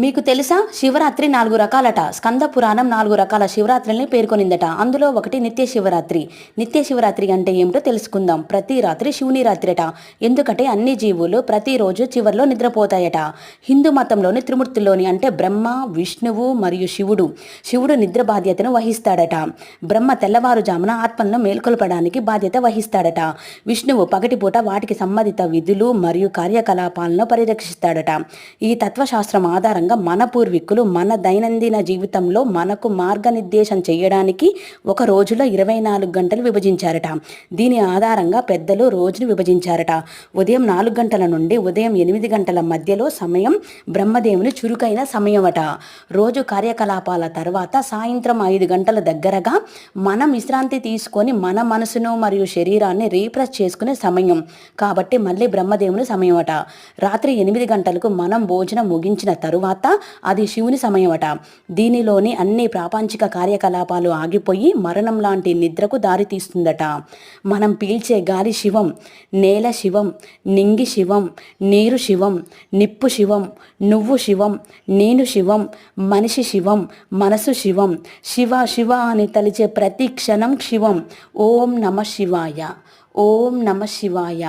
మీకు తెలుసా, శివరాత్రి 4 రకాలట. స్కంద పురాణం 4 రకాల శివరాత్రుల్ని పేర్కొనిందట. అందులో ఒకటి నిత్య శివరాత్రి. నిత్య శివరాత్రి అంటే ఏమిటో తెలుసుకుందాం. ప్రతి రాత్రి శివుని రాత్రిట. ఎందుకంటే అన్ని జీవులు ప్రతిరోజు చివరిలో నిద్రపోతాయట. హిందూ మతంలోని త్రిమూర్తుల్లోని అంటే బ్రహ్మ, విష్ణువు మరియు శివుడు నిద్ర బాధ్యతను వహిస్తాడట. బ్రహ్మ తెల్లవారుజామున ఆత్మలను మేల్కొల్పడానికి బాధ్యత వహిస్తాడట. విష్ణువు పగటిపూట వాటికి సంబంధిత విధులు మరియు కార్యకలాపాలను పరిరక్షిస్తాడట. ఈ తత్వశాస్త్రం ఆధారంగా మన పూర్వీకులు మన దైనందిన జీవితంలో మనకు మార్గనిర్దేశం చేయడానికి ఒక రోజులో 24 గంటలు విభజించారట. దీని ఆధారంగా పెద్దలు రోజును విభజించారట. ఉదయం 4 గంటల నుండి ఉదయం 8 గంటల మధ్యలో సమయం బ్రహ్మదేవుని చురుకైన సమయమట. రోజు కార్యకలాపాల తర్వాత సాయంత్రం 5 గంటల దగ్గరగా మనం విశ్రాంతి తీసుకొని మన మనసును మరియు శరీరాన్ని రీఫ్రెష్ చేసుకునే సమయం కాబట్టి మళ్ళీ బ్రహ్మదేవుని సమయమట. రాత్రి 8 గంటలకు మనం భోజనం ముగించిన తరువాత అది శివుని సమయమట. దీనిలోని అన్ని ప్రాపంచిక కార్యకలాపాలు ఆగిపోయి మరణం లాంటి నిద్రకు దారితీస్తుందట. మనం పీల్చే గాలి శివం, నేల శివం, నింగి శివం, నీరు శివం, నిప్పు శివం, నువ్వు శివం, నేను శివం, మనిషి శివం, మనసు శివం. శివ శివ అని తలిచే ప్రతి క్షణం శివం. ఓం నమ శివాయ, ఓం నమ శివాయ.